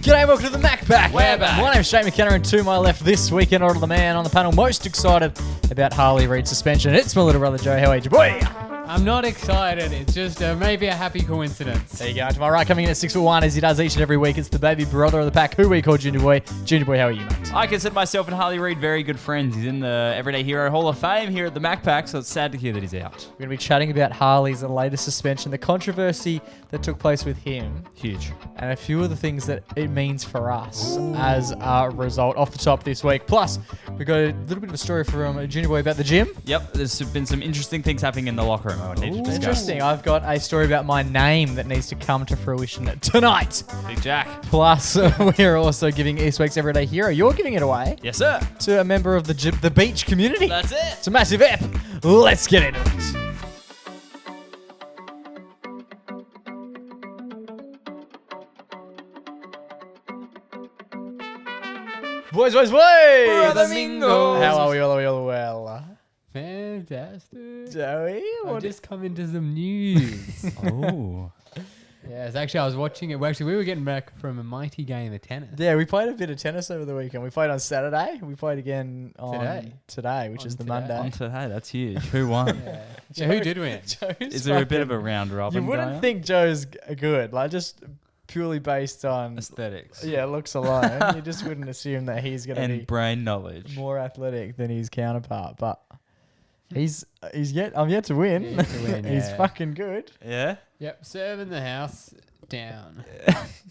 G'day, welcome to the MacPack. We're back. My name's Shane McKenna, and to my left this week in order the man on the panel most excited about Harley Reid suspension. It's my little brother Joe. How are you, boy? I'm not excited. It's just maybe a happy coincidence. There you go. To my right, coming in at 6'1", as he does each and every week, it's the baby brother of the pack, who we call Junior Boy. Junior Boy, how are you, mate? I consider myself and Harley Reid very good friends. He's in the Everyday Hero Hall of Fame here at the MacPack, so it's sad to hear that he's out. We're going to be chatting about Harley's latest suspension, the controversy that took place with him, Huge. and a few of the things that it means for us as a result off the top this week. Plus, we got a little bit of a story from Junior Boy about the gym. Yep, there's been some interesting things happening in the locker room I need to discuss. Interesting. I've got a story about my name that needs to come to fruition tonight. Big Jack. Plus, we're also giving this week's Everyday Hero. You're giving it away Yes, sir. to a member of the beach community. That's it. It's a massive ep. Let's get into it. Boys. Brother Mingo. How are we all well? Fantastic. Joey? I've just come into some news. Oh. Yes, actually, I was watching it. Well, actually, we were getting back from a mighty game of tennis. Yeah, we played a bit of tennis over the weekend. We played on Saturday. We played again on today, which is the today. Monday. On today, that's huge. Who won? Yeah, who did win? Is there a bit of a round robin You wouldn't going on? think Joe's good, like just purely based on Aesthetics. looks alone. You just wouldn't assume that he's going to And be brain knowledge. more athletic than his counterpart. But I'm yet to win. Yet to win, He's yeah. fucking good. Yeah? Yep, serving the house down.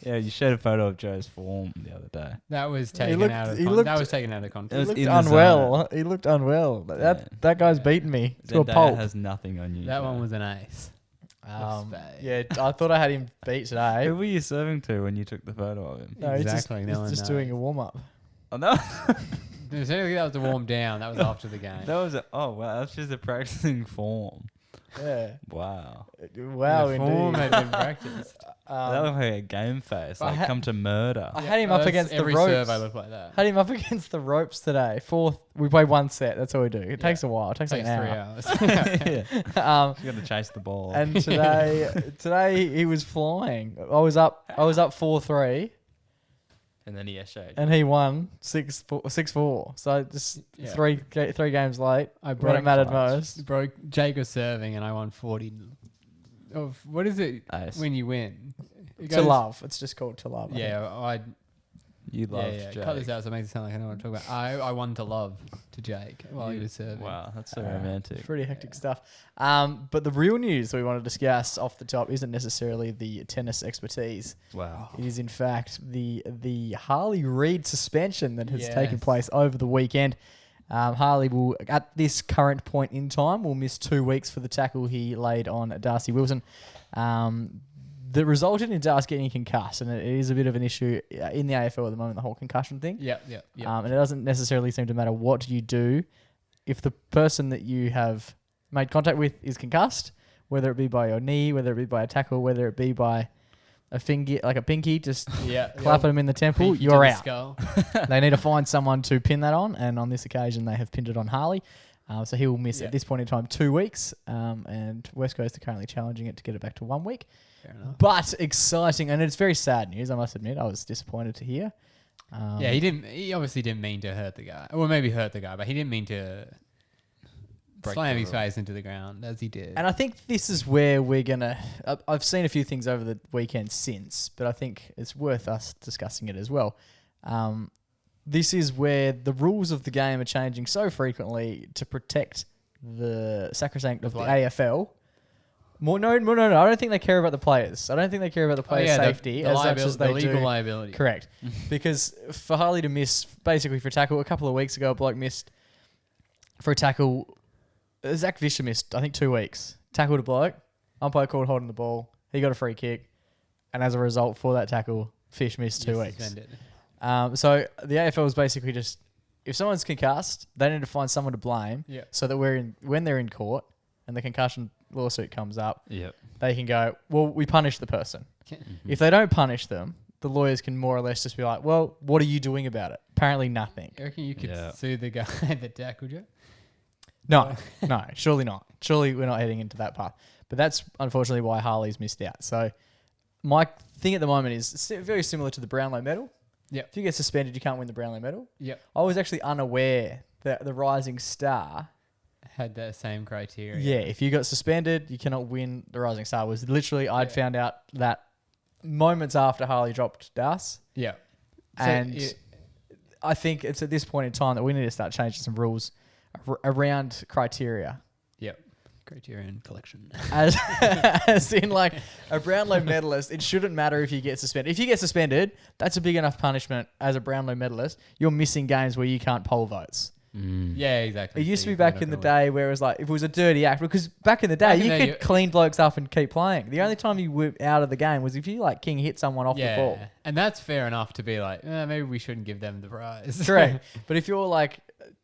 Yeah, you showed a photo of Joe's form the other day. That was He taken looked- out of he con- looked- That was taken out of He context. was looked in the unwell. He looked unwell. Yeah. That guy's beaten me to a Zendaya pulp. has nothing on you. That Joe. one was an ace. Yeah, I thought I had him beat today. Who were you serving to when you took the photo of him? No, Exactly, no he's one just knows. doing a warm up. Oh, no. Certainly that was a warm down. That was after the game. That was wow, that's just a practicing form. Yeah. Wow. Wow, the form indeed. had been practiced. That looked like a game face, I like ha- come to murder. I had him up That's against the every ropes. survey looked like that. Had him up against the ropes today. We played one set. That's all we do. It takes a while. It takes like Takes an 3 hour. hours. Yeah. You got to chase the ball. And today he was flying. I was up 4-3, And then he showed. and he won 6-4. So just Yeah. three games late. I When broke it mattered most. broke Jake was serving and I won 40. Of what is it Ace. when you win? It To goes- love. It's just called to love. I think. Yeah, You loved Jake. cut this out so it makes it sound like I know what I'm talking about. I won to love to Jake while he was serving. Wow, that's so romantic. Pretty hectic stuff. But the real news that we want to discuss off the top isn't necessarily the tennis expertise. Wow. It is in fact the Harley Reid suspension that has taken Yes. place over the weekend. Harley will, at this current point in time, will miss 2 weeks for the tackle he laid on Darcy Wilson. That resulted in Darcy getting concussed, and it is a bit of an issue in the AFL at the moment, the whole concussion thing. Yep. And it doesn't necessarily seem to matter what you do if the person that you have made contact with is concussed, whether it be by your knee, whether it be by a tackle, whether it be by a finger, like a pinky, just clapping them in the temple, you're out. They need to find someone to pin that on, and on this occasion they have pinned it on Harley. So he will miss at this point in time 2 weeks, and West Coast are currently challenging it to get it back to 1 week. Fair enough. But exciting, and it's very sad news, I must admit. I was disappointed to hear. He obviously didn't mean to hurt the guy. Well, maybe hurt the guy, but he didn't mean to slam his face into the ground as he did. And I think this is where we're going to... I've seen a few things over the weekend since, but I think it's worth us discussing it as well. This is where the rules of the game are changing so frequently to protect the sacrosanct of the AFL. No, I don't think they care about the players. I don't think they care about the players' safety as much as they legal do. liability. Correct. Because for Harley to miss, basically for a tackle, a couple of weeks ago, a bloke missed for a tackle. Zach Vischer missed, I think, 2 weeks. Tackled a bloke. Umpire called holding the ball. He got a free kick. And as a result for that tackle, Fish missed 2 weeks. Suspended. So the AFL is basically just, if someone's concussed, they need to find someone to blame so that when they're in court and the concussion lawsuit comes up, they can go, well, we punish the person. If they don't punish them, the lawyers can more or less just be like, well, what are you doing about it? Apparently nothing. You reckon you could sue the guy that tackled you? No, surely not. Surely we're not heading into that path. But that's unfortunately why Harley's missed out. So my thing at the moment is very similar to the Brownlow medal. Yep. If you get suspended, you can't win the Brownlow medal. Yep. I was actually unaware that the Rising Star Had that same criteria. Yeah, if you got suspended, you cannot win the Rising Star. Was literally I'd found out that moments after Harley dropped Das, Yeah. and I think it's at this point in time that we need to start changing some rules around criteria. Yep. Criterion collection. As in, like, a Brownlow medalist, it shouldn't matter if you get suspended. If you get suspended, that's a big enough punishment as a Brownlow medalist. You're missing games where you can't poll votes. Yeah, exactly. It used to be back in the day where it was like, if it was a dirty act, because back in the day, you could clean blokes up and keep playing. The only time you were out of the game was if you, like, king hit someone off the ball. And that's fair enough to be like, maybe we shouldn't give them the prize. Correct. But if you're like,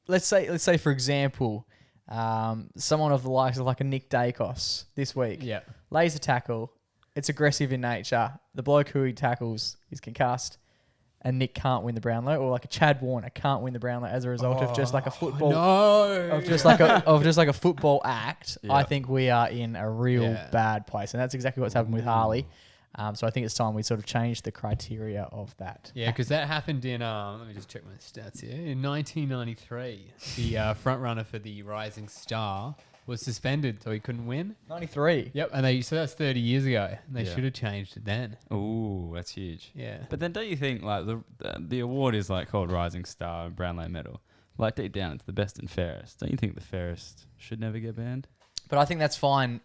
let's say for example, someone of the likes of like a Nick Dacos this week, lays a tackle, it's aggressive in nature, the bloke who he tackles is concussed, and Nick can't win the Brownlow, or like a Chad Warner can't win the Brownlow as a result of just like a football, of just like a football act. I think we are in a real bad place, and that's exactly what's happened with Harley. So I think it's time we sort of change the criteria of that. Yeah, because that happened in, let me just check my stats here. In 1993, the front runner for the Rising Star was suspended, so he couldn't win. 93. Yep, and so that's 30 years ago, and they should have changed it then. Ooh, that's huge. Yeah. But then don't you think, like, the award is, like, called Rising Star and Brownlow Medal? Like, deep down, it's the best and fairest. Don't you think the fairest should never get banned? But I think that's fine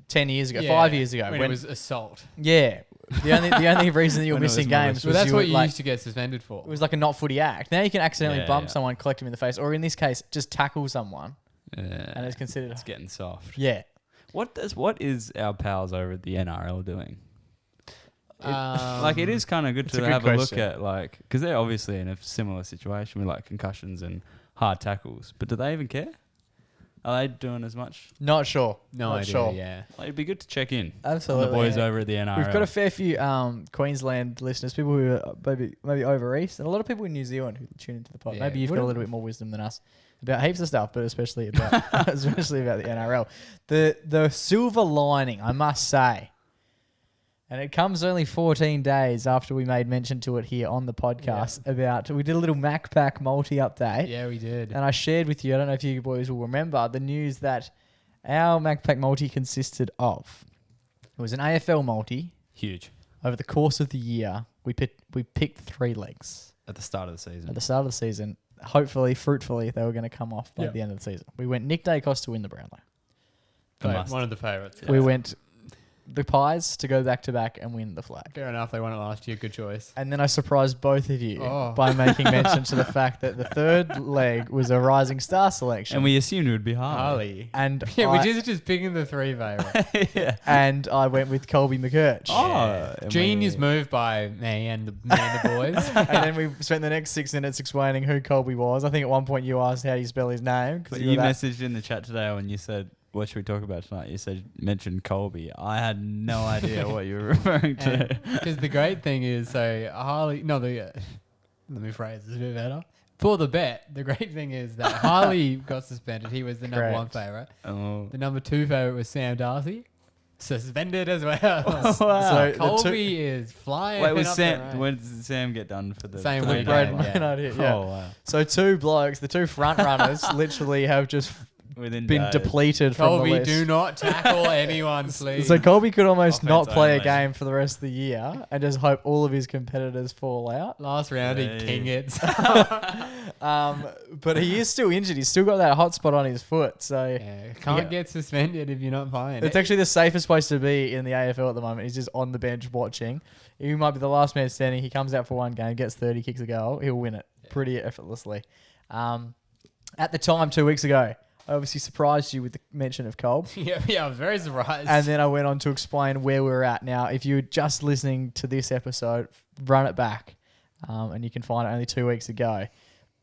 10 years ago, 5 years ago. When it was assault. Yeah. The only reason that you were missing games was that's what you like, used to get suspended for. It was like a not footy act. Now you can accidentally bump someone, collect him in the face, or in this case, just tackle someone. And it's considered... It's getting soft. Yeah. What is our pals over at the NRL doing? It is kind of good to have a look at, like, because they're obviously in a similar situation with like concussions and hard tackles, but do they even care? Are they doing as much? Not sure. Not idea, sure. Yeah. Like, it'd be good to check in. Absolutely. On the boys over at the NRL. We've got a fair few Queensland listeners, people who are maybe over east, and a lot of people in New Zealand who tune into the pod. Yeah. Maybe you've got a little bit more wisdom than us about heaps of stuff, but especially about the NRL. The silver lining, I must say, and it comes only 14 days after we made mention to it here on the podcast we did a little MacPack multi-update. Yeah, we did. And I shared with you, I don't know if you boys will remember, the news that our MacPack multi consisted of. It was an AFL multi. Huge. Over the course of the year, we picked 3 legs. At the start of the season. At the start of the season. Hopefully, fruitfully, they were going to come off by the end of the season. We went Nick Dacos to win the Brownlow. One of the favourites. We went the Pies to go back-to-back and win the flag. Fair enough. They won it last year. Good choice. And then I surprised both of you by making mention to the fact that the third leg was a Rising Star selection. And we assumed it would be Harley. And we're just picking the 3 favourites. And I went with Colby McCurch. Genius move by me and the boys. And then we spent the next 6 minutes explaining who Colby was. I think at one point you asked how do you spell his name. But you messaged in the chat today when you said, what should we talk about tonight? You mentioned Colby. I had no idea what you were referring to. Because the great thing is, Harley... let me phrase this a bit better. For the bet, the great thing is that Harley got suspended. He was the number 1 favourite. Oh. The number 2 favourite was Sam Darcy. Suspended as well. Wow. So Colby is flying. Wait, when did Sam get done for the... Same for the week. Oh, wow. So 2 blokes, the 2 front runners, literally have just... been depleted from the list. Colby, do not tackle anyone, please. So Colby could almost Offense not play only. a game for the rest of the year and just hope all of his competitors fall out. Last round, he king it. But he is still injured. He's still got that hot spot on his foot. So can't get suspended if you're not playing. It's actually the safest place to be in the AFL at the moment. He's just on the bench watching. He might be the last man standing. He comes out for one game, gets 30, kicks a goal. He'll win it pretty effortlessly. At the time, 2 weeks ago, I obviously surprised you with the mention of Colb. Yeah, I was very surprised. And then I went on to explain where we're at. Now, if you're just listening to this episode, run it back. And you can find it only 2 weeks ago.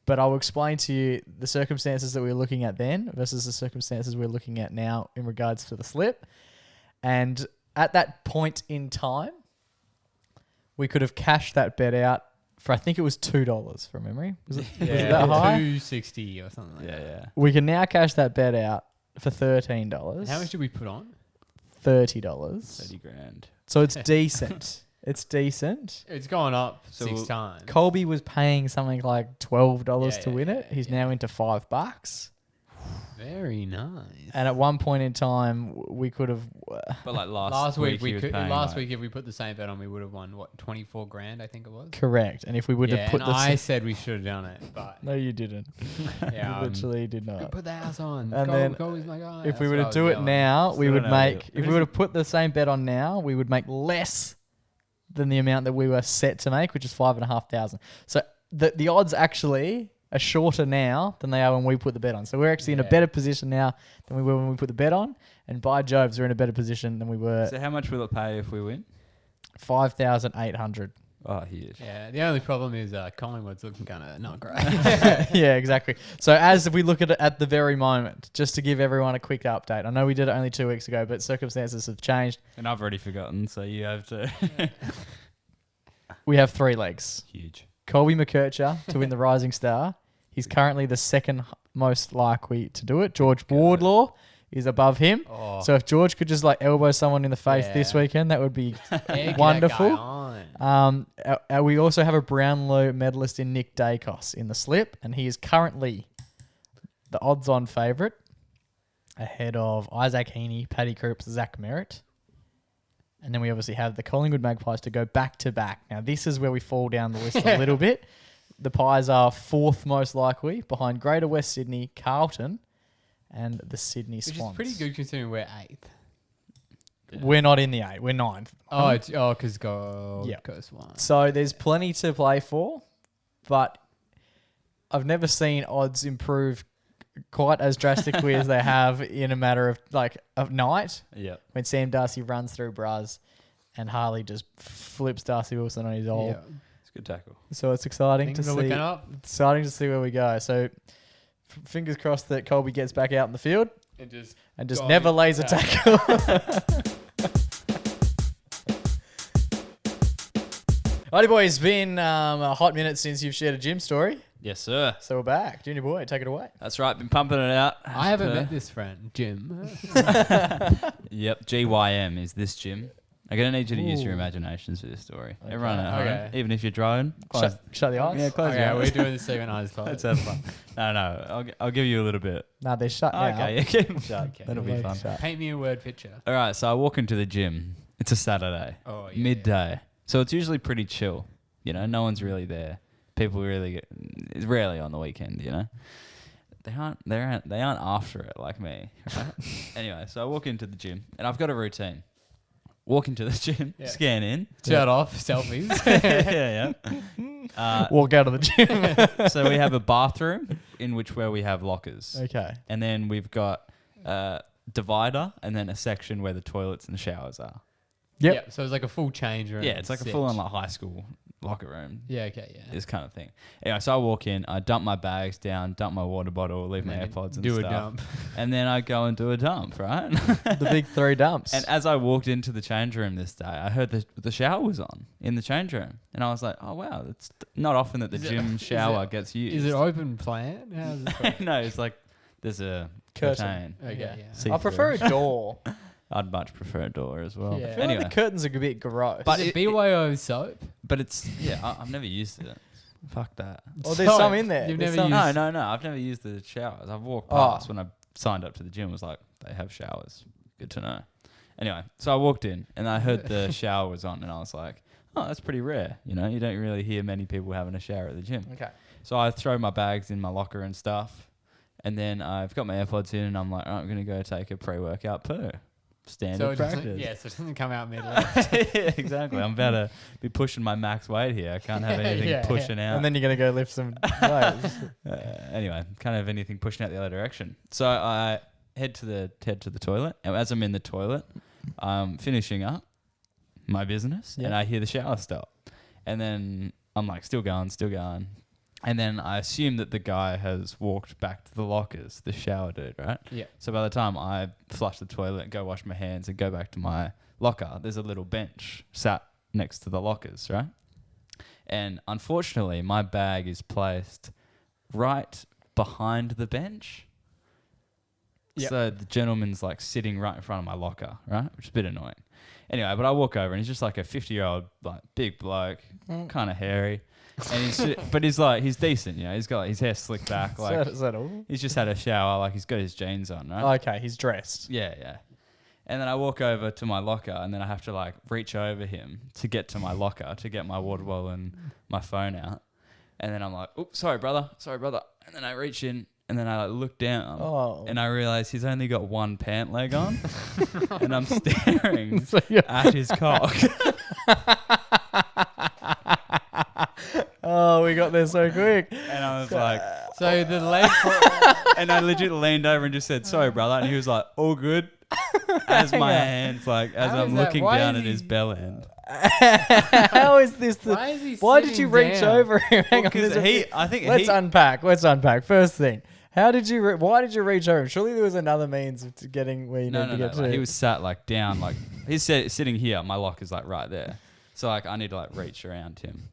But I will explain to you the circumstances that we were looking at then versus the circumstances we're looking at now in regards to the slip. And at that point in time, we could have cashed that bet out for, I think it was $2 from memory. Was it that high? $2.60 or something like that. Yeah. We can now cash that bet out for $13. How much did we put on? $30. 30 grand. So it's decent. It's decent. It's gone up So 6 times. Colby was paying something like $12 to Yeah, win it. He's now into $5. Very nice. And at one point in time, we could have. But like Last week he was paying, last like- week if we put the same bet on, we would have won what 24 grand, I think it was. Correct. And if we would have put and the. I said we should have done it, but No, you didn't. yeah, You literally did not. put the house on. And then Colby's my guy. If we That's were what I to was do it yelling. now, we Still would don't know how to make. do it. If we would have put the same bet on now, we would make less than the amount that we were set to make, which is 5,500. So the odds actually are shorter now than they are when we put the bet on. So we're actually in a better position now than we were when we put the bet on. And by Joves, we're in a better position than we were. So how much will it pay if we win? 5,800. Oh, huge. Yeah, the only problem is Collingwood's looking kind of not great. Yeah, exactly. So as we look at it at the very moment, just to give everyone a quick update. I know we did it only 2 weeks ago, but circumstances have changed. And I've already forgotten, so you have to. We have 3 legs. Huge. Colby McKercher to win the Rising Star. He's currently the second most likely to do it. George Wardlaw is above him. Oh, So if George could just like elbow someone in the face this Yeah. weekend, that would be egg wonderful. that guy on. We also have a Brownlow medalist in Nick Dacos in the slip, and he is currently the odds-on favourite ahead of Isaac Heaney, Paddy Cripps, Zach Merritt. And then we obviously have the Collingwood Magpies to go back-to-back. Now, this is where we fall down the list a little bit. The Pies are 4th most likely, behind Greater West Sydney, Carlton, and the Sydney Which Swans. is pretty good considering we're 8th. We're not in the 8. We're 9th. Because Gold Coast won. So there's plenty to play for, but I've never seen odds improve quite as drastically as they have in a matter of like a night Yeah. when Sam Darcy runs through Braz and Harley just flips Darcy Wilson on his ole. Yeah. It's a good tackle. So it's exciting Things to are see. looking up. Exciting to see where we go. So fingers crossed that Colby gets back out in the field And just and just Go never on. lays a Yeah. tackle. Alrighty, boys. It's been a hot minute since you've shared a gym story. Yes, sir. So we're back. Junior boy, take it away. That's right. Been pumping it out. I haven't met this friend, Jim. Yep. GYM is this gym. I'm going to need you to use your Ooh. imaginations for this story. Okay. Everyone at home, Okay. even if you're driving, close. Shut the eyes. Yeah, close your Okay, eyes. we're doing the Stephen Eyes close. Let's have fun. No. I'll give you a little bit. Nah, they're shut now. Okay, yeah, keep them shut. Okay. That'll be They're fun. shut. Paint me a word picture. All right, so I walk into the gym. It's a Saturday, Oh, yeah. midday. So it's usually pretty chill. You know, no one's really there. People it's rarely on the weekend, you know. They aren't after it like me. Right? Anyway, so I walk into the gym and I've got a routine. Walk into the gym, Yeah. scan in. Shirt off, selfies. yeah. Walk out of the gym. So we have a bathroom in where we have lockers. Okay. And then we've got a divider and then a section where the toilets and the showers are. Yep. Yeah, so it's like a full change room. Yeah, it's like a Sick. full-on like high school locker room. Yeah, okay, yeah. This kind of thing. Anyway, so I walk in, I dump my bags down, dump my water bottle, leave my And then AirPods and do stuff. a dump. And then I go and do a dump, right? The big 3 dumps. And as I walked into the change room this day, I heard the shower was on in the change room. And I was like, oh, wow, it's not often that the gym shower gets used. Is it open plan? How's it work? No, it's like there's a Curtain. curtain. Okay, Yeah. yeah. See I prefer through. a door. I'd much prefer a door as well. Yeah. I feel Anyway, like the curtains are a bit gross. But Is it it- BYO soap? but it's, I've never used it. Fuck that. Oh, there's Soap. some in there. You've There's never some- used- No, I've never used the showers. I've walked Oh. past when I signed up to the gym. Was like, they have showers. Good to know. Anyway, so I walked in and I heard the shower was on and I was like, oh, that's pretty rare. You know, you don't really hear many people having a shower at the gym. Okay. So I throw my bags in my locker and stuff. And then I've got my AirPods in and I'm like, all right, I'm going to go take a pre-workout poo. Standard it practice. doesn't, yeah, so it doesn't come out mid Yeah, exactly. I'm about to be pushing my max weight here. I can't have anything Yeah, pushing out. And then you're going to go lift some weights. Anyway, can't have anything pushing out the other direction. So I head to the toilet, and as I'm in the toilet, I'm finishing up my business, Yeah. and I hear the shower stop, and then I'm like, still going, and then I assume that the guy has walked back to the lockers, the shower dude, right? Yeah. So by the time I flush the toilet, go wash my hands, and go back to my locker, there's a little bench sat next to the lockers, right? And unfortunately, my bag is placed right behind the bench. Yep. So the gentleman's like sitting right in front of my locker, right? Which is a bit annoying. Anyway, but I walk over and he's just like a 50-year-old, like big bloke, kind of hairy. And he's decent, you know. He's got like, his hair slicked back, like Is that all? he's just had a shower, like he's got his jeans on, right? Okay, he's dressed. Yeah, yeah. And then I walk over to my locker and then I have to like reach over him to get to my locker to get my water bottle and my phone out. And then I'm like, "Oops, sorry, brother. And then I reach in and then I like, look down and I realize he's only got one pant leg on and I'm staring at his cock. Oh, we got there so quick. And I was like, So the leg. and I legit leaned over and just said, "Sorry, brother." And he was like, "All good." As my hands, like, as How I'm is that? looking Why down is at he- his bell end. How is this? Why did you reach over him? Hang on, Because let's unpack. First thing, how did you? Why did you reach over him? Surely there was another means of getting where you need to get to. Like, he was sat like down, like he's sitting here. My locker's like right there. So like I need to like reach around him.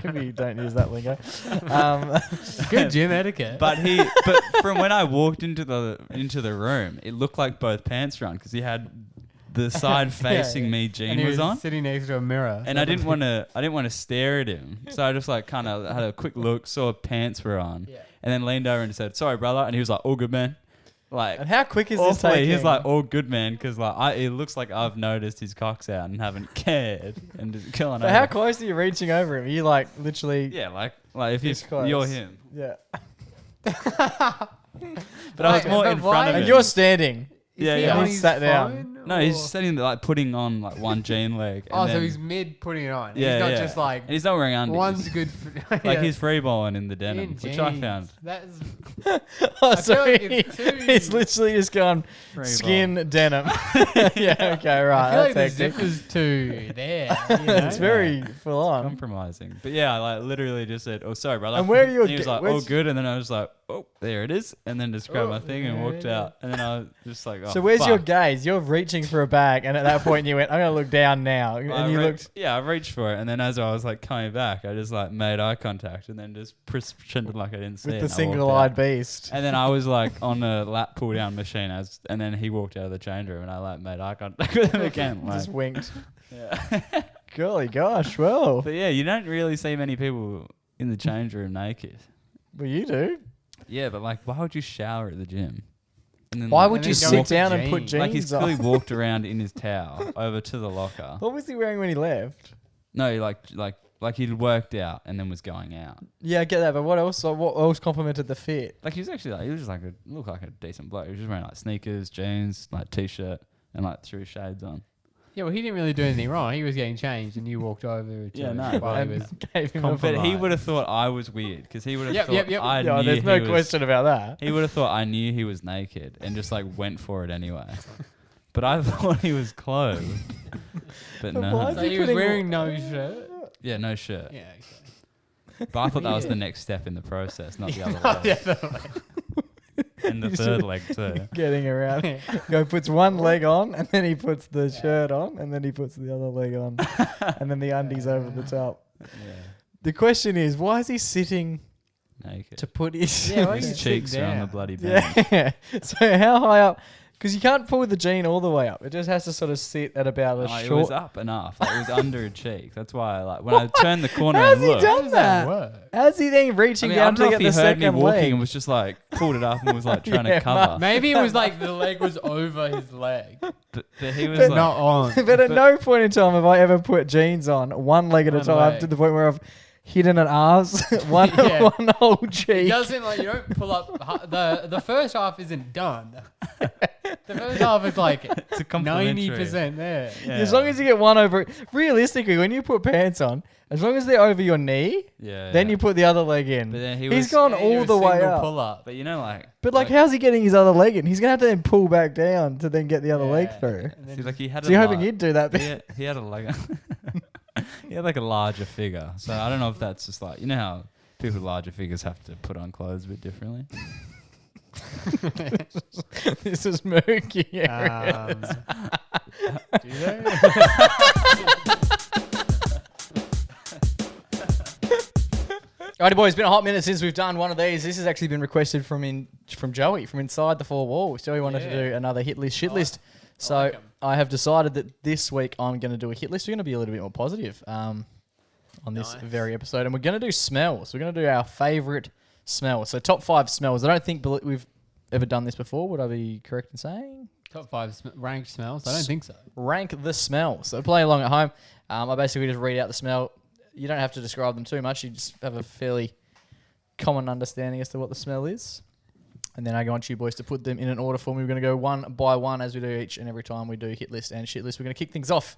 Maybe you don't use that lingo. Good gym etiquette. But from when I walked into the room, it looked like both pants were on because he had the side facing me jean and he was on. sitting next to a mirror. And I didn't want to stare at him. So I just like kind of had a quick look, saw pants were on, and then leaned over and said, "Sorry, brother." And he was like, "All good, man." Like, and how quick is this awfully, taking? he's like, "All good, man," because like it looks like I've noticed his cock's out and haven't cared and just going But over. how close are you reaching over him? Are you like literally? Yeah, like if This close. you're him. Yeah. But I was more in front of him. And you're standing. Yeah, he yeah. on He's his sat down. phone, No, or- he's sitting there like putting on like one jean leg. Oh, and so then- he's mid putting it on. Yeah, he's not yeah. just like And he's not wearing undies. one's good. For, Like he's freeballing in the denim, which I found. That's Oh, I so feel like it's too- he's literally just gone Free skin denim. Yeah, okay, right. I feel like That's the hectic. zipper's too there. You know? It's very full on. Compromising. But yeah, I like literally just said, "Oh, sorry, brother." And where are your he was like, where's- "Oh, good." And then I was like, "Oh, there it is." And then just grabbed Oh, my thing and walked yeah. out. And then I was just like, "Oh, So where's your fuck." gaze? You're reaching for a bag, and at that point you went, "I'm gonna look down now," and I you re- looked. Yeah, I reached for it, and then as I was like coming back, I just like made eye contact, and then just pretended like I didn't see it. With the and I walked single-eyed out. beast. And then I was like on a lap pull down machine, and then he walked out of the change room, and I like made eye contact with him again. Like, Just winked. yeah. Golly gosh, well. But yeah, you don't really see many people in the change room naked. Well, you do. Yeah, but like, why would you shower at the gym? And then Why like, would then you go sit into down and put jeans. jeans like he's on? clearly walked around in his towel over to the locker. What was he wearing when he left? No, like he'd worked out and then was going out. Yeah, I get that, but what else? What else complimented the fit? Like he was actually like, he was just like looked like a decent bloke. He was just wearing like sneakers, jeans, like t-shirt, and like threw his shades on. Yeah, well, he didn't really do anything wrong. He was getting changed, and you walked over to Yeah, him no, while he And was. gave him a compromised. But he would have thought I was weird because he would have Yep, thought yep, yep. I Yeah, knew there's no he was, question about that. He would have thought I knew he was naked and just like went for it anyway. But I thought he was clothed. But But no. why is So he he was putting- wearing no shirt. Yeah, no shirt. Yeah. Okay. But I thought that was the Yeah. next step in the process, not the other way. And the You third should- leg too. Getting around. Go puts one leg on, and then he puts the shirt on, and then he puts the other leg on, and then the undies over the top. Yeah. The question is, why is he sitting Naked. to put his Yeah, why His you sit cheeks are on the down? bloody bench. yeah? So how high up? Because you can't pull the jean all the way up. It just has to sort of sit at about a No, it short. was up enough. Like, it was under a cheek. That's why, like, when I turned the corner How's and he looked, done How does that that? work? How's he then I reaching mean, I down don't know to if get he the heard me second walking leg? and was just like pulled it up and was like trying Yeah, to cover. Maybe it was like the leg was over his leg, But he was But like, not on. But at no point in time have I ever put jeans on one leg at a One time leg. to the point where I've hidden an arse, one Yeah. one whole It cheek. doesn't like you don't pull up the first half isn't done. The first half is like it's a complimentary. 90% there. Yeah. As long as you get one over. Realistically, when you put pants on, as long as they're over your knee, Yeah. then yeah. you put the other leg in. But then he He's was- gone Yeah, you all do a the way single up. Pull up. But you know, like, But like, how's he getting his other leg in? He's gonna have to then pull back down to then get the other leg Yeah. through. And then see, like he had. So you're a hoping lar- you'd do that? he had a like, he had like a larger figure. So I don't know if that's just like, you know how people with larger figures have to put on clothes a bit differently. This is murky area. Do they? Alrighty, boys. It's been a hot minute since we've done one of these. This has actually been requested from Joey from inside the four walls. Joey wanted to do another hit list, shit list. So I have decided that this week I'm going to do a hit list. We're going to be a little bit more positive on this very episode, and we're going to do smells. We're going to do our favourite smells. So top 5 smells. I don't think we've ever done this before. Would I be correct in saying? Top 5 ranked smells? I don't think so. Rank the smells. So play along at home. I basically just read out the smell. You don't have to describe them too much. You just have a fairly common understanding as to what the smell is. And then I want you boys to put them in an order for me. We're going to go one by one as we do each and every time we do hit list and shit list. We're going to kick things off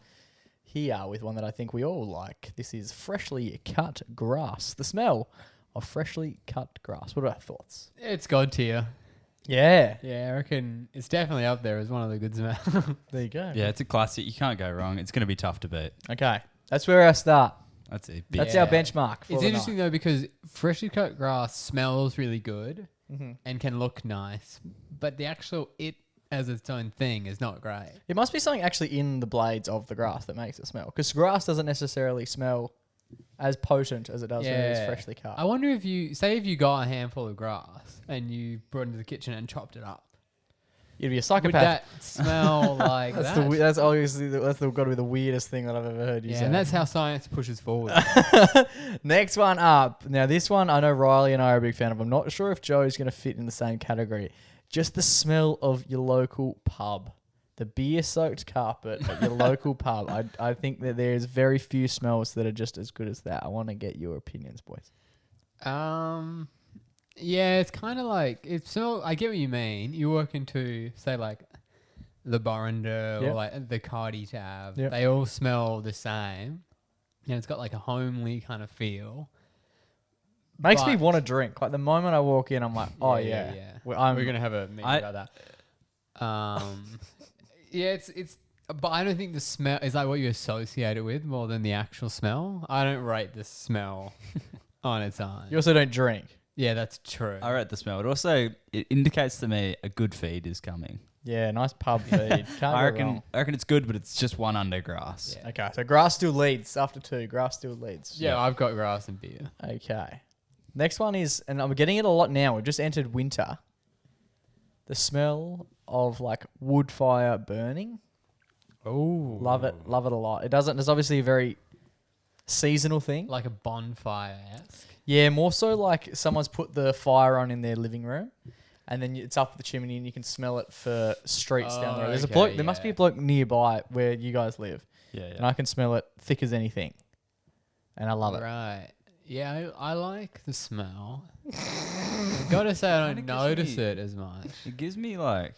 here with one that I think we all like. This is freshly cut grass. The smell of freshly cut grass. What are our thoughts? It's God tier. Yeah. Yeah, I reckon it's definitely up there as one of the good smells. There you go. Yeah, it's a classic. You can't go wrong. It's going to be tough to beat. Okay. That's where I start. That's it. That's our benchmark for It's the interesting night. though because freshly cut grass smells really good Mm-hmm. and can look nice, but the actual it as its own thing is not great. It must be something actually in the blades of the grass that makes it smell. Because grass doesn't necessarily smell as potent as it does when it is freshly cut. I wonder if you got a handful of grass and you brought it into the kitchen and chopped it up. You'd be a Would psychopath. that smell like That's that? that's obviously got to be the weirdest thing that I've ever heard you say. And that's how science pushes forward. Next one up. Now this one I know Riley and I are a big fan of. I'm not sure if Joe's going to fit in the same category. Just the smell of your local pub. The beer-soaked carpet at your local pub. I think that there's very few smells that are just as good as that. I want to get your opinions, boys. Yeah, it's kind of like it's so. I get what you mean. You walk into say like the Borrender or like the Cardi tab. Yep. They all smell the same, and it's got like a homely kind of feel. Makes me But- want to drink. Like the moment I walk in, I'm like, oh yeah. We're I'm gonna have a meeting about that. Yeah, it's. But I don't think the smell is like what you associate it with more than the actual smell. I don't rate the smell on its own. You also don't drink. Yeah, that's true. I rate the smell. It indicates to me a good feed is coming. Yeah, nice pub feed. Can't I go wrong. reckon it's good, but it's just one under grass. Yeah. Okay, so grass still leads after 2. Grass still leads. Yeah, I've got grass and beer. Okay. Next one is, and I'm getting it a lot now. We've just entered winter. The smell of like wood fire burning. Oh, Love it a lot. It doesn't. It's obviously a very seasonal thing. like a bonfire esque. Yeah, more so like someone's put the fire on in their living room, and then it's up the chimney, and you can smell it for streets down there. There's a okay, bloke. There must be a yeah. bloke nearby where you guys live, Yeah, and I can smell it thick as anything, and I love it. Right. Yeah, I like the smell. I've got to say, I don't Kinda gives notice me- it as much. It gives me like,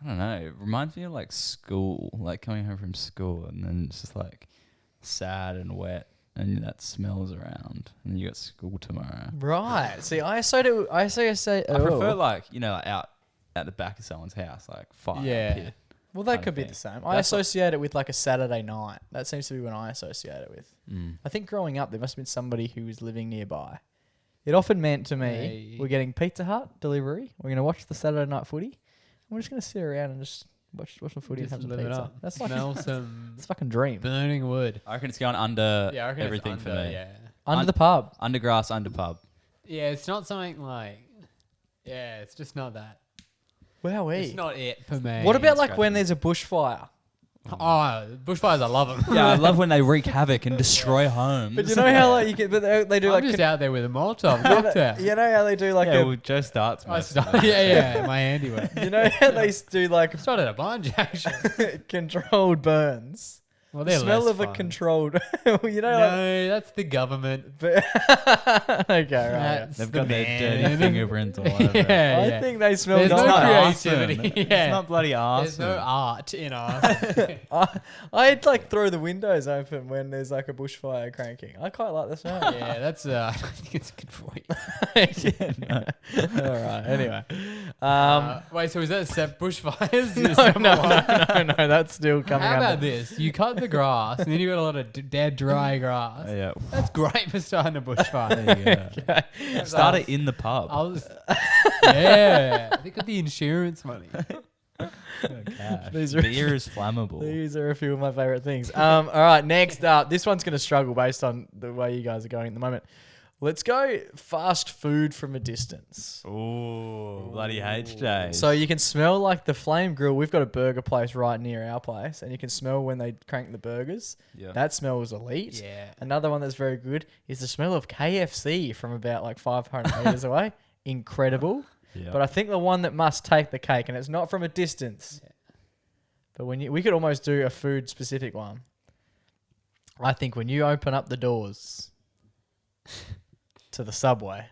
I don't know. It reminds me of like school, like coming home from school, and then it's just like sad and wet, and that smells around, and you got school tomorrow. Right. See, I say. I prefer like like out at the back of someone's house, like fire Yeah. pit. Well, that kind of could be thing. the same. I That's what- associate it with like a Saturday night. That seems to be when I associate it with. Mm. I think growing up, there must have been somebody who was living nearby. It often meant to me, Hey. we're getting Pizza Hut delivery. We're going to watch the Saturday night footy. And we're just going to sit around and just watch the footy Just and have some live it pizza. up. That's like Smell some it's a fucking dream. burning wood. I reckon it's going under Yeah, I reckon everything it's for under, me. Yeah. Under the pub. Under grass, under pub. Yeah, it's not something like. Yeah, it's just not that. Wowee. It's not it for me. What about it's like when crazy. there's a bushfire? Oh, bushfires! I love them. Yeah, I love when they wreak havoc and destroy homes. But you know how like you can, but they do I'm like just out there with a Molotov cocktail. you know how they do like yeah, well, Joe starts. I most of start, it. yeah, my handiwork. you know how they do like Started a bungee action. controlled burns. Well, The they're smell less of a fun. controlled. You know. No, that's the government. But okay, right. That's They've the got their man. dirty fingerprints all over it. yeah, I yeah. think they smell There's nice. no It's not creativity. awesome. Yeah. It's not bloody awesome. There's no art in us. I'd like throw the windows open when there's like a bushfire cranking. I quite like the smell. yeah, that's. I think it's good for you. All right. Anyway, Wait, so is that set bushfires? no, that's still coming. How under. about this? You cut the grass, and then you got a lot of dead, dry grass. Yeah. That's great for starting a bushfire. There you go. Start it in the pub. Yeah, think of the insurance money. These are Beer is flammable. These are a few of my favorite things. All right, next up, this one's going to struggle based on the way you guys are going at the moment. Let's go fast food from a distance. Ooh, bloody HJ. So you can smell like the flame grill. We've got a burger place right near our place, and you can smell when they crank the burgers. yeah. That smell is elite. Yeah. Another one that's very good is the smell of KFC from about like 500 meters away. Incredible. yeah. But I think the one that must take the cake, and it's not from a distance, but we could almost do a food specific one. I think when you open up the doors to the Subway,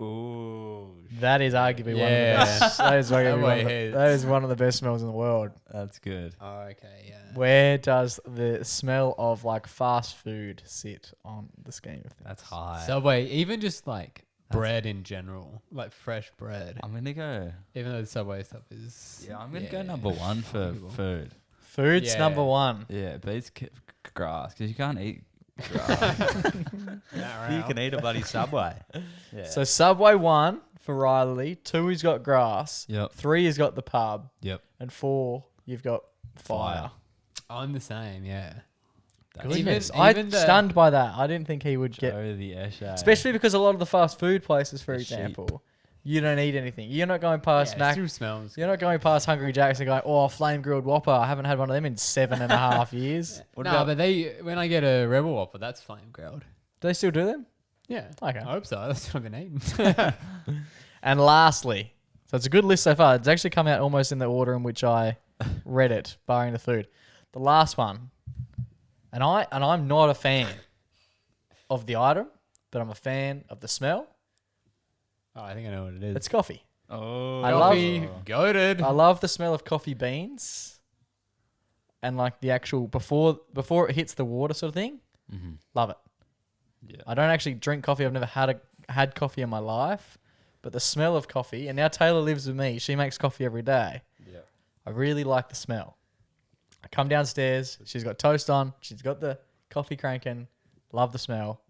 Ooh, that is arguably one of the Yeah. best. That is, arguably one of the, hits. that is one of the best smells in the world. that's good. Oh, okay, yeah. Where does the smell of like fast food sit on the scheme of things? That's high. Subway, even just like bread in general, like fresh bread. I'm gonna go. Even though the Subway stuff is. Yeah, I'm gonna go number one for Unbelievable. food. Food's Yeah. number one. Yeah, beats grass because you can't eat grass. You can eat a bloody Subway. Yeah. So Subway 1 for Riley, 2 he's got grass, Yep. 3 he's got the pub, Yep. and 4 you've got fire. I'm the same, yeah. That's Goodness, Even- I'm even the- stunned by that. I didn't think he would get, Joe the Eshe. especially because a lot of the fast food places, for The sheep. example, you don't eat anything. You're not going past Yeah, it Mac. still smells. You're not going past Hungry Jack's and going, oh, flame grilled Whopper. I haven't had one of them in 7.5 years. What No, about- but when I get a Rebel Whopper, that's flame grilled. Do they still do them? Yeah. Okay. I hope so. That's what I've been eating. And lastly, so it's a good list so far. It's actually come out almost in the order in which I read it, barring the food. The last one, and I'm not a fan of the item, but I'm a fan of the smell. Oh, I think I know what it is. It's coffee. Oh, I love- Coffee, goated. I love the smell of coffee beans, and like the actual before it hits the water sort of thing. Mm-hmm. Love it. Yeah. I don't actually drink coffee. I've never had coffee in my life, but the smell of coffee. And now Taylor lives with me. She makes coffee every day. Yeah. I really like the smell. I come downstairs. She's got toast on. She's got the coffee cranking. Love the smell.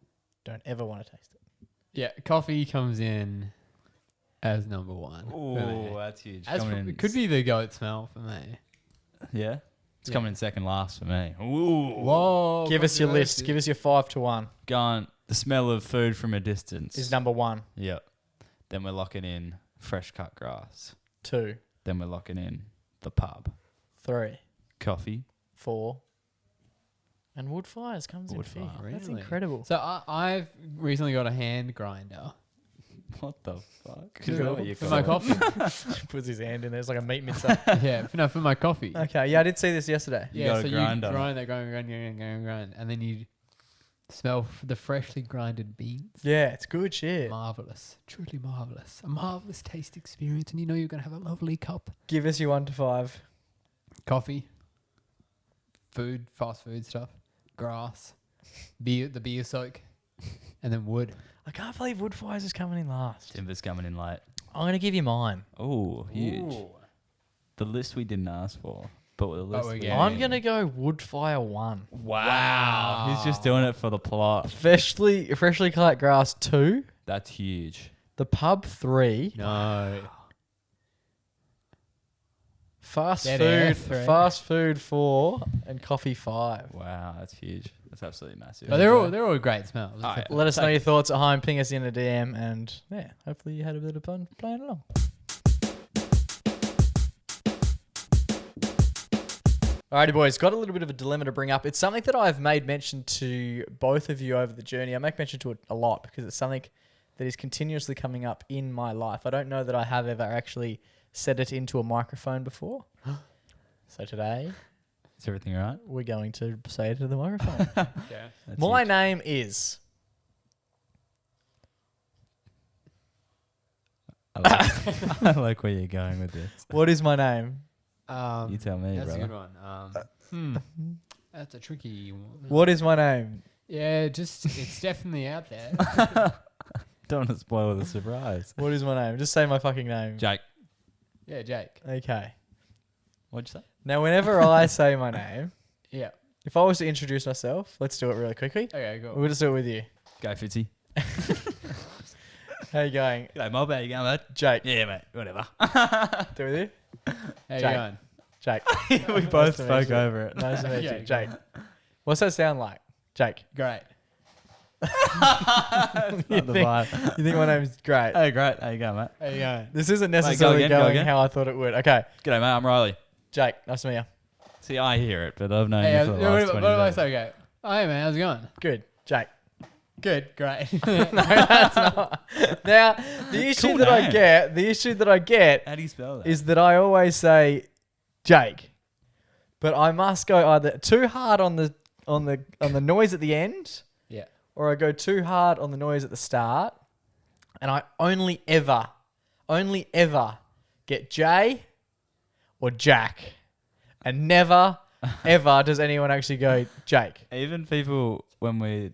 Don't ever want to taste it. Yeah, coffee comes in as number one. for me. Oh, that's huge. As Coming for- in it could be the goat smell for me. Yeah. It's Yeah. coming in second last for me. Ooh. Whoa. Give us your list. controversy. Give us your 5 to 1. Going the smell of food from a distance. Is number 1. Yep. Then we're locking in fresh cut grass. 2, Then we're locking in the pub. 3, Coffee. 4. And wood fires comes Wood in 5th. fire. That's Really? incredible. So I've recently got a hand grinder What the fuck? Is that what you for call my it? coffee. Puts his hand in there. It's like a meat mixer. Yeah, for my coffee. Okay. Yeah, I did see this yesterday. You Yeah, got so a grinder. you grind that, grind, and then you smell the freshly grinded beans. Yeah, it's good shit. Marvelous, truly marvelous, a marvelous taste experience, and you know you're gonna have a lovely cup. Give us your 1 to 5. Coffee, food, fast food stuff, grass, beer, the beer soak, and then wood. I can't believe wood fires is coming in last. Timber's coming in late. I'm going to give you mine. Oh, huge. Ooh. The list we didn't ask for, but the list we're we getting. I'm going to go wood fire 1. Wow. He's just doing it for the plot. Freshly cut grass 2. That's huge. The pub 3. No. Fast Dead air food 3. fast food 4 and coffee 5. Wow, that's huge. That's absolutely massive. But they're all great smells. Oh, yeah. Let us know your thoughts at home. Ping us in a DM, and yeah, hopefully you had a bit of fun playing along. Alrighty, boys. Got a little bit of a dilemma to bring up. It's something that I've made mention to both of you over the journey. I make mention to it a lot because it's something that is continuously coming up in my life. I don't know that I have ever actually said it into a microphone before. So today, Is everything all right? we're going to say it to the microphone. Yeah. That's My huge. name is... I like where you're going with this. What is my name? You tell me, That's brother. a good one. That's a tricky one. What is my name? Yeah, it's definitely out there. Don't want to spoil the surprise. What is my name? Just say my fucking name. Jake, Yeah, Jake. Okay. what'd you say? Now, whenever I say my name, Yeah. if I was to introduce myself, let's do it really quickly. Okay, cool. We'll just do it with you. Go, Fitzy. How you going? G'day, Mob. How you going, mate? Jake. Yeah, mate. Whatever. Do it with you? How you Jake. going? Jake. we Nice both to meet spoke you. over it. Nice to meet Yeah, you. go Jake. What's that sound like? Jake. Great. Not the vibe. You think my name's great? Hey, great. How you going, mate? There you go. This isn't Go necessarily again, go going again. how I thought it would. Okay, G'day, mate. I'm Riley. Jake, nice to meet you. See, I hear it, but I've known Hey, you for the what last do 20 I days. say? Okay. Oh, hey, man. How's it going? Good, Jake. Good. Great. No, that's not. Now, the issue Cool that I name. get How do you spell that? is that I always say Jake, but I must go either too hard on the noise at the end, Yeah. or I go too hard on the noise at the start, and I only ever get J or Jack, and never ever does anyone actually go Jake. Even people when we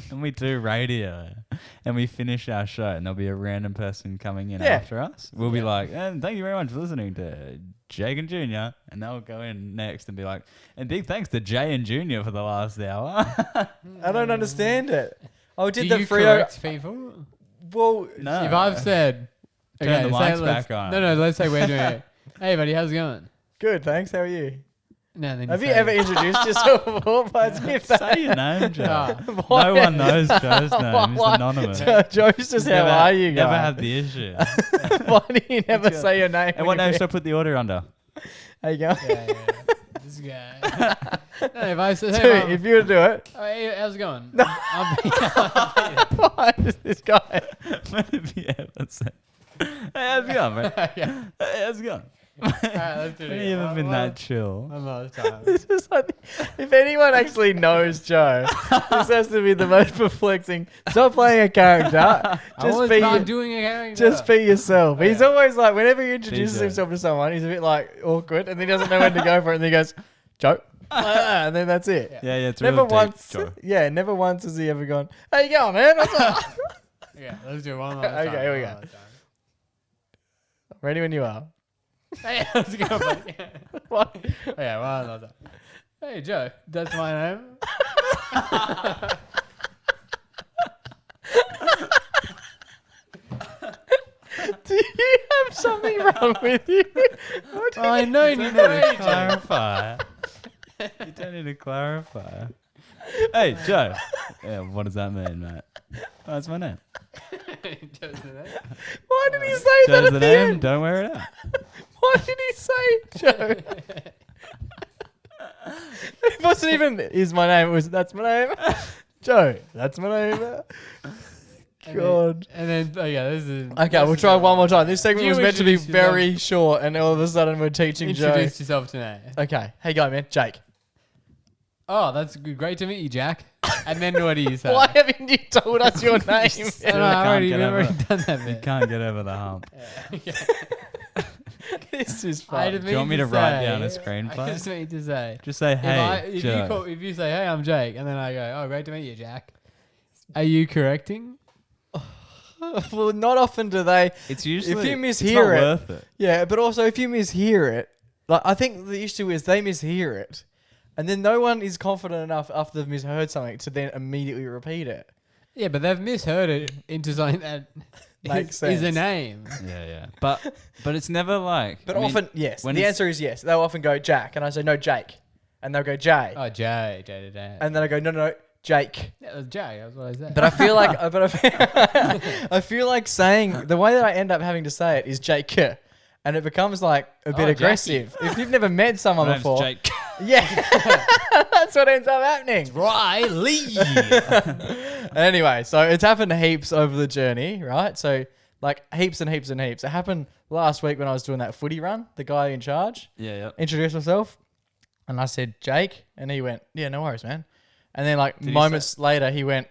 when we do radio and we finish our show and there'll be a random person coming in Yeah. after us, we'll be like, and thank you very much for listening to Jake and Junior, and they'll go in next and be like, and big thanks to Jay and Junior for the last hour. I don't understand it. I did Do the you Frio. correct people? Well, No. If I've said... Turn the say mics let's- back on. No, let's say we're doing it. Hey, buddy, how's it going? good, thanks. How are you? No, then Have you say- ever introduced yourself before? As if that- Say your name, Joe. Ah. Why- No one knows Joe's name. He's Why- anonymous. Joe's just how Never- are you guys? Never had the issue. Why do you never say your name? And what name should I put the order under? How you going? Yeah. This guy. No, if I said, Dude, hey, Mum, if you were to do it, hey, how's it going? why is this guy? When have you ever said, hey, how's it going, mate? Yeah. Hey, how's it going? Alright, let's do it. When have you ever been that chill? One last time. This is like, if anyone actually knows Joe, this has to be the most perplexing. Stop playing a character. Just be, I'm doing a character. just be yourself. He's Yeah. always like, whenever he introduces DJ. himself to someone, he's a bit like awkward, and he doesn't know when to go for it, and then he goes, Joe, and then that's it. Yeah. Yeah, it's Never really deep, once, Joe. yeah, never once has he ever gone, how you going, man? What's up? Yeah, let's do it one last Okay, time. here we one go. last time. Ready when you are. Hey, how's it going, buddy? What? Yeah, one last time. Hey, Joe, that's my name. Do you have something wrong with you? What do I you- know you You need need to to clarify. You don't need to clarify. Hey, Joe. Yeah, what does that mean, mate? Oh, that's my name. Joe's the name. Why did he say that Joe's at the the name. end? Don't wear it out. Why did he say Joe? It wasn't even, is my name. It was, that's my name. Joe, that's my name. God. And then, oh yeah, this is. Okay, we'll try one more time. This segment You was meant to be introduce yourself. very short, and all of a sudden we're teaching Joe. Introduce yourself tonight. Okay, how you going, man? Jake. Oh, that's good. Great to meet you, Jack. And then what do you say? Why haven't you told us your name? No, Can't we've get already over- done that You bit. can't get over the hump. This is I fun. didn't Do you want me mean to write say- down a I screenplay? just need to say. Just say, hey, if Joe. if you say, hey, I'm Jake, and then I go, oh, great to meet you, Jack. Are you correcting? Well, not often do they. It's usually you it's mishear not it- worth it. Yeah, but also if you mishear it, like I think the issue is they mishear it, and then no one is confident enough after they've misheard something to then immediately repeat it. Yeah, but they've misheard it into something that Makes is a sense. name. Yeah. But it's never like. But I mean, often, yes. when The it's- answer is yes. They'll often go Jack, and I say no Jake, and they'll go Jay, Oh, Jay. and then I go no Jake. That was Jay. That's what I said. But I feel like, I feel like saying the way that I end up having to say it is Jake, and it becomes like a bit Oh, aggressive. If you've never met someone my name's before, Jake. yeah, that's what ends up happening. Riley. Anyway, so it's happened heaps over the journey, right? So like heaps and heaps and heaps. It happened last week when I was doing that footy run. The guy in charge Yeah. introduced myself, and I said Jake, and he went, "Yeah, no worries, man." And then like Did he moments later, he went,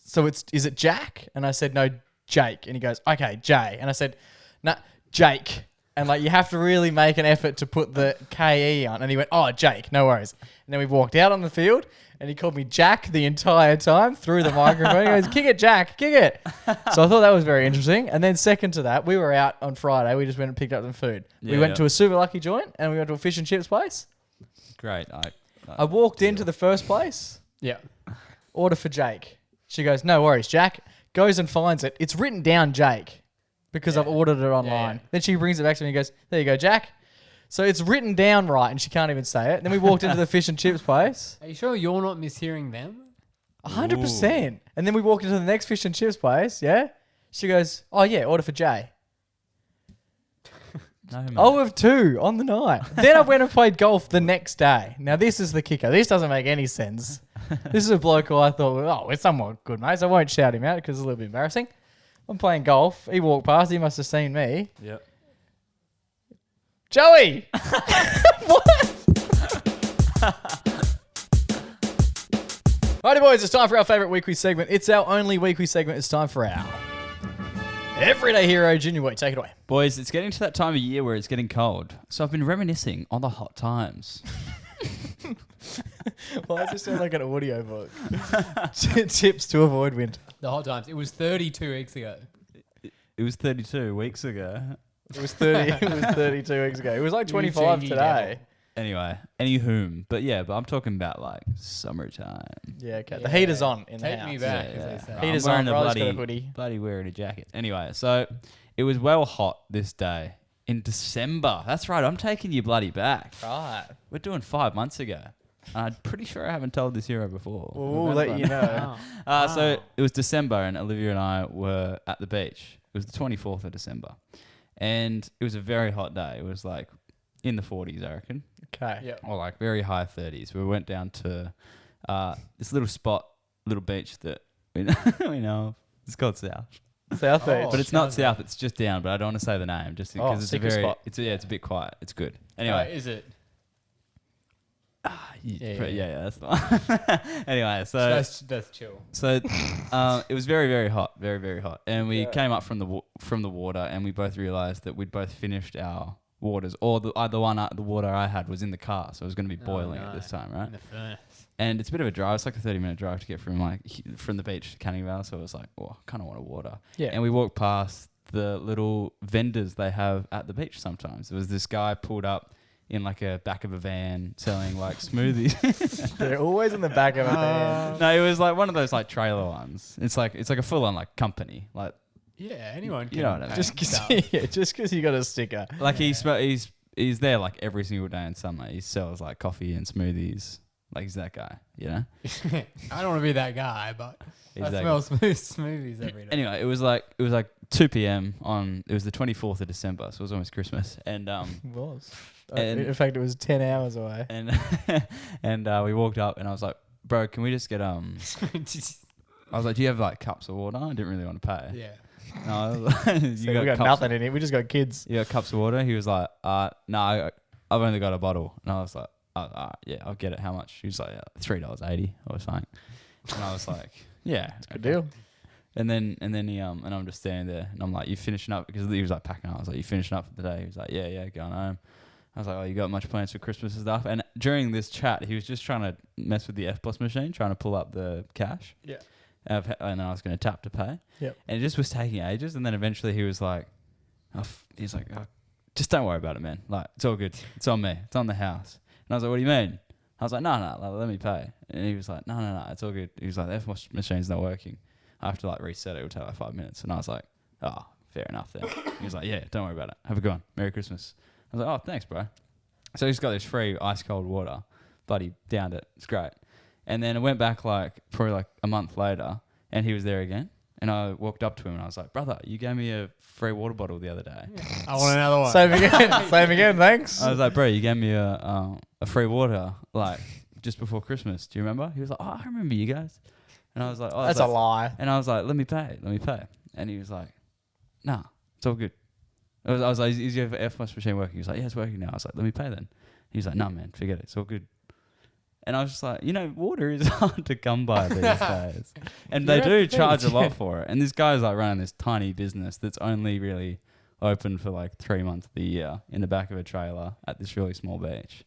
"So is it Jack?" And I said, "No, Jake." And he goes, "Okay, Jay." And I said, "Nah, Jake." And like you have to really make an effort to put the KE on. And he went, "Oh, Jake, no worries." And then we walked out on the field, and he called me Jack the entire time through the microphone. He goes, "Kick it, Jack, kick it." So I thought that was very interesting. And then second to that, we were out on Friday. We just went and picked up some food. We Yeah, went yeah. to a super lucky joint, and we went to a fish and chips place. Great. I walked into the first place, Yeah. order for Jake. She goes, "No worries, Jack." Goes and finds it. It's written down Jake because I've Yeah. ordered it online. yeah. Then she brings it back to me and goes, "There you go, Jack." So it's written down right, and she can't even say it. Then we walked into the fish and chips place. Are you sure you're not mishearing them? 100%. And then we walk into the next fish and chips place, yeah? She goes, oh, yeah, order for Jay. No, mate. Oh, of 2 on the night. Then I went and played golf the next day. Now, this is the kicker. This doesn't make any sense. This is a bloke who I thought, oh, we're somewhat good mates. I won't shout him out because it's a little bit embarrassing. I'm playing golf. He walked past. He must have seen me. Yep. Joey! What? Righty, boys, it's time for our favourite weekly segment. It's our only weekly segment. It's time for our Everyday Hero Junior. Wait, take it away. Boys, it's getting to that time of year where it's getting cold. So I've been reminiscing on the hot times. Why does it sound like an audio book? Tips to avoid winter. The hot times. It was 32 weeks ago. It was 32 weeks ago. It was 30. It was 32 weeks ago. It was like 25 cheeky today. Anyway, but I'm talking about like summertime. Yeah, okay. The Yeah. heater's on in the Take house. me back, Yeah, as yeah. they say. Heater's I'm on. wearing a Riley's got a hoodie. bloody wearing a jacket. Anyway, so it was well hot this day in December. That's right. I'm taking you bloody back. Right. We're doing 5 months ago. I'm pretty sure I haven't told this hero before. We'll let you know. So it was December and Olivia and I were at the beach. It was the 24th of December. And it was a very hot day. It was like in the 40s, I reckon. Okay. Yep. Or like very high 30s. We went down to this little beach that we know of. It's called South. South Beach. Oh. But it's not okay. South, it's just down, but I don't want to say the name just because it's a secret very spot. it's a bit quiet. It's good. Anyway, Is it? yeah, that's the one. Anyway, so That's chill. So it was very, very hot, very, very hot. And we came up from the water and we both realized that we'd both finished our waters, or the water I had was in the car, so it was going to be boiling at this time, right? In the furnace. And it's a bit of a drive. It's like a 30-minute drive to get from the beach to Canning Vale. So it was like, oh, I kind of want a water. Yeah. And we walked past the little vendors they have at the beach sometimes. There was this guy pulled up in like a back of a van selling like smoothies. They're always in the back of a van. No, it was like one of those like trailer ones. It's like a full on like company. Like Yeah, anyone can. You know what I mean. Just because you got a sticker. like he's there like every single day in summer. He sells like coffee and smoothies. Like he's that guy, you know? I don't want to be that guy, but I Exactly. smell smooth smoothies every day. Anyway, it was like 2 p.m. it was the 24th of December, so it was almost Christmas. And It was. And- In fact, it was 10 hours away. and we walked up and I was like, bro, can we just get I was like, do you have like cups of water? I didn't really want to pay. Yeah. No, So we got nothing in it. We just got kids. You got cups of water? He was like, no, I've only got a bottle. And I was like, yeah, I'll get it. How much? He was like, $3.80 or something. And I was like, yeah, it's Good deal. And then he and I'm just standing there and I'm like, you finishing up? Because he was like packing up. I was like, you finishing up for the day? He was like, yeah, going home. I was like, oh, you got much plans for Christmas and stuff? And during this chat, he was just trying to mess with the F+ machine, trying to pull up the cash. Yeah. And then I was going to tap to pay. Yep. And it just was taking ages. And then eventually he was like, just don't worry about it, man. Like, it's all good. It's on me. It's on the house. And I was like, what do you mean? I was like, no, let me pay. And he was like, no, it's all good. He was like, the F+ machine's not working. I have to like reset it. It'll take like 5 minutes. And I was like, oh, fair enough then. He was like, yeah, don't worry about it. Have a good one. Merry Christmas. I was like, oh, thanks, bro. So he's got this free ice cold water. Bloody downed it. It's great. And then I went back probably like a month later and he was there again. And I walked up to him and I was like, brother, you gave me a free water bottle the other day. I want another one. Same again. Same again. Thanks. I was like, bro, you gave me a free water like just before Christmas. Do you remember? He was like, oh, I remember you guys. And I was like, oh, That's a lie. And I was like, let me pay. And he was like, nah, it's all good. I was like, is your F+ machine working? He was like, yeah, it's working now. I was like, let me pay then. He was like, no, man, forget it. It's all good. And I was just like, water is hard to come by these days. And they do charge a lot for it. And this guy's like running this tiny business that's only really open for like 3 months of the year in the back of a trailer at this really small beach.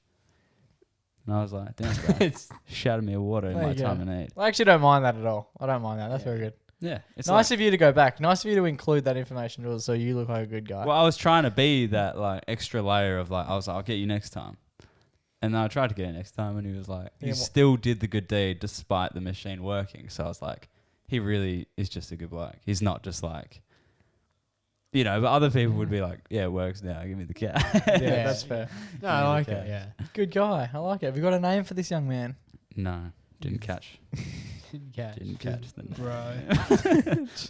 And I was like, damn, bro, shouted me a water in There my you go. time of need. I actually don't mind that at all. I don't mind that. That's very good. Yeah. It's Nice of you to go back. Nice of you to include that information to us so you look like a good guy. well, I was trying to be that like extra layer of like, I was like, I'll get you next time. And then I tried to get it next time and he was like, Yeah, he still did the good deed despite the machine working. So I was like, he really is just a good bloke. He's not just like, but other people would be like, yeah, it works now. Give me the cash. Yeah, that's fair. No, I like it. Yeah. Good guy. I like it. Have you got a name for this young man? No, didn't catch. Didn't catch the name. Bro.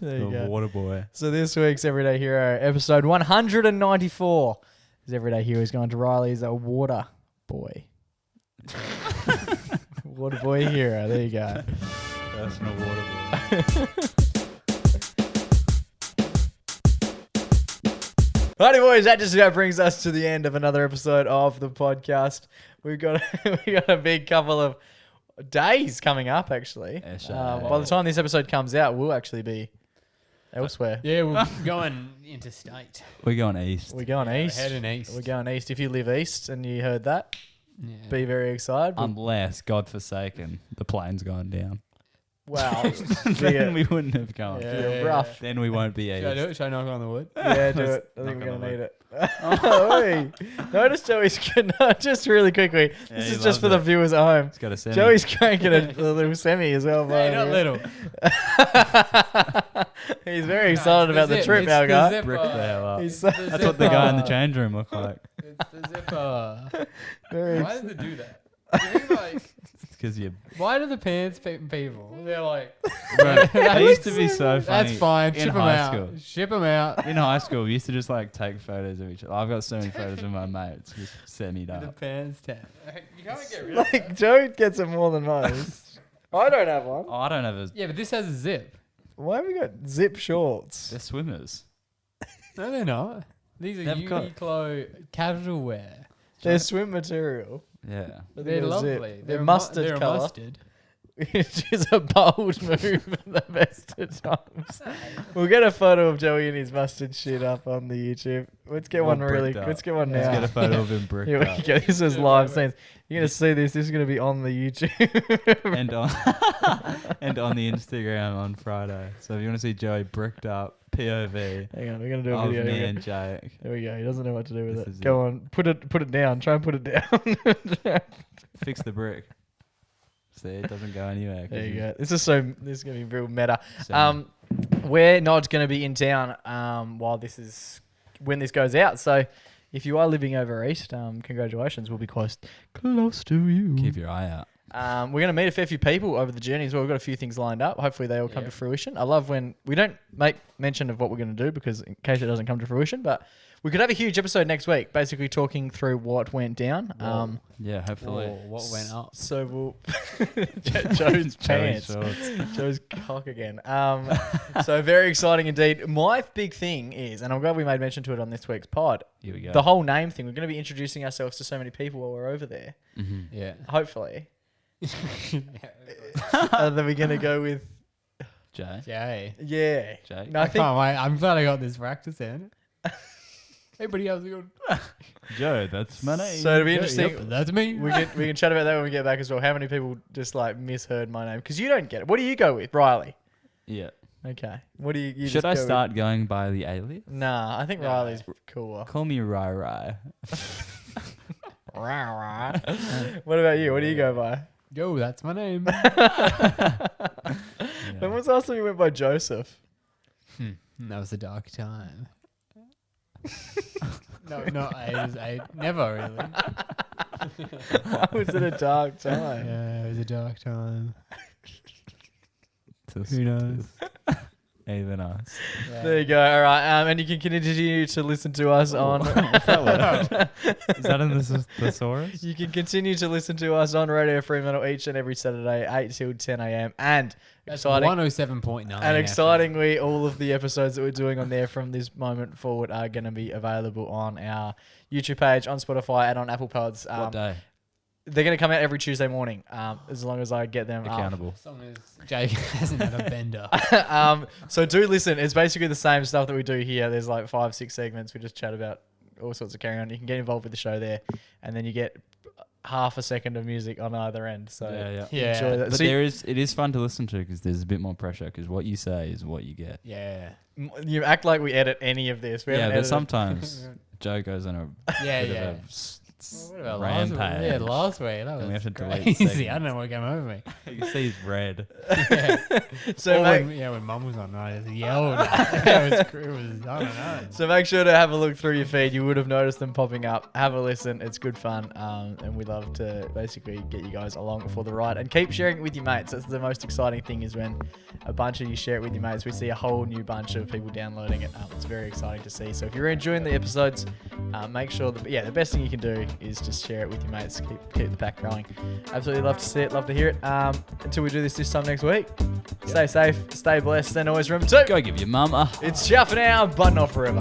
There you The go. Waterboy. So this week's Everyday Hero, episode 194. His Everyday Hero is going to Riley as a water boy. Water boy hero. There you go. Personal Waterboy. Righty boys, that just about brings us to the end of another episode of the podcast. We've got a big couple of days coming up, actually. Yeah, sure. By the time this episode comes out, we'll actually be elsewhere. Yeah, we're going interstate. We're going east. We're going east. Heading east. We're going east. If you live east and you heard that, Yeah. be very excited. Unless, God forsaken, the plane's gone down. Wow. Then we wouldn't have gone. Yeah, rough. Then we won't be Should I do east. it? Should I knock on the wood? Yeah, do Let's it. I think knock we're on going to the need it. Oi. Notice Joey's just really quickly. Yeah, This he is just for loves the viewers at home. It's got a semi. Joey's cranking a little semi as well. Hey, by not the way. little. He's very excited about the trip, our guy. Brick the hell up. He's That's what the guy in the change room looked like. It's the zipper. very Why does it do that? You think, like, It's because you. why do the pants people? They're like, It used to be so funny. that's fine. in Ship them high out. school. Ship them out. In high school, we used to just like take photos of each other. I've got so many photos of my mates just semied The up. pants tab. You can't get rid of that. like Joey gets it more than most. I don't have one. Oh, I don't have a. Yeah, but this has a zip. Why have we got zip shorts? They're swimmers. No, they're not. These are They've got- Uniqlo casual wear. They're swim material. Yeah. But They're got a zip. lovely. They're a mustard they're a colour. mustard. Which is a bold move at the best of times. We'll get a photo of Joey in his mustard shit up on the YouTube. Let's get All one really. bricked up. Let's get one Let's now. get a photo of him bricked Here we up. go. This is live scenes. You're gonna see this. This is gonna be on the YouTube. and on and on the Instagram on Friday. So if you want to see Joey bricked up, POV Hang on, we're gonna do a of video. me Here we and go. Jake. There we go. He doesn't know what to do with This it. is Go on, put it down. Try and put it down. Fix the brick. See, it doesn't go anywhere. 'cause There you you- go. This is gonna be real meta. So, We're not gonna be in town when this goes out. So if you are living over east, congratulations. We'll be close to you. keep your eye out. We're going to meet a fair few people over the journey as well. We've got a few things lined up. Hopefully they all come to fruition. I love when we don't make mention of what we're going to do because in case it doesn't come to fruition, but we could have a huge episode next week, basically talking through what went down. Yeah, hopefully. Whoa, what went up? So we'll Joe's pants, shorts. Joe's cock again. So very exciting indeed. My big thing is, and I'm glad we made mention to it on this week's pod, Here we go. the whole name thing. We're going to be introducing ourselves to so many people while we're over there. Mhm. Yeah. Hopefully. Are we going to go with... Jay. Jay. Yeah. Jake. No, I I think... can't wait. I'm glad I got this practice in. Hey, buddy, how's it going? Joe, that's my name. So it'll be Yep, interesting. that's me. We can chat about that when we get back as well. How many people just like misheard my name? Because you don't get it. What do you go with? Riley. Yeah. Okay. What do you Should just I go with? start going by the alias? Nah, I think No. Riley's cooler. Call me Rai Rai. What about you? What do you go by? Yo, that's my name. When was the last time you went by Joseph? That was a dark time. No, not ages. Never really. Why was it a dark time? Yeah, it was a dark time. Who knows? Even us. There you go. All right. And you can continue to listen to us on. What's that word? Is that in the thesaurus? You can continue to listen to us on Radio Fremantle each and every Saturday, 8 till 10 a.m. And That's exciting. 107.9. And excitingly, all of the episodes that we're doing on there from this moment forward are going to be available on our YouTube page, on Spotify, and on Apple Pods. What day? They're going to come out every Tuesday morning, as long as I get them up. Accountable. As long as Jake hasn't had a bender. So do listen. It's basically the same stuff that we do here. There's like 5-6 segments. We just chat about all sorts of carry on. You can get involved with the show there, and then you get half a second of music on either end. So Yeah. enjoy that. But So it is fun to listen to because there's a bit more pressure because what you say is what you get. Yeah. you act like we edit any of this. We Yeah, haven't but edited. sometimes Joe goes on a Yeah, bit yeah. of a It's What about rampage. last week? That And we was have to delete crazy. I segments. don't know what came over me. You can see he's red. Yeah. So Or mate, when Mum was on, I just yelled. it was, I don't know. so make sure to have a look through your feed. You would have noticed them popping up. Have a listen. It's good fun. And we love to basically get you guys along for the ride. And keep sharing it with your mates. That's the most exciting thing, is when a bunch of you share it with your mates. We see a whole new bunch of people downloading it. It's very exciting to see. So if you're enjoying the episodes, make sure that, the best thing you can do is just share it with your mates. Keep the pack growing. Absolutely love to see it. Love to hear it. Until we do this time next week, stay safe, stay blessed, and always remember to Go give your mum a it's ciao for now, but not forever.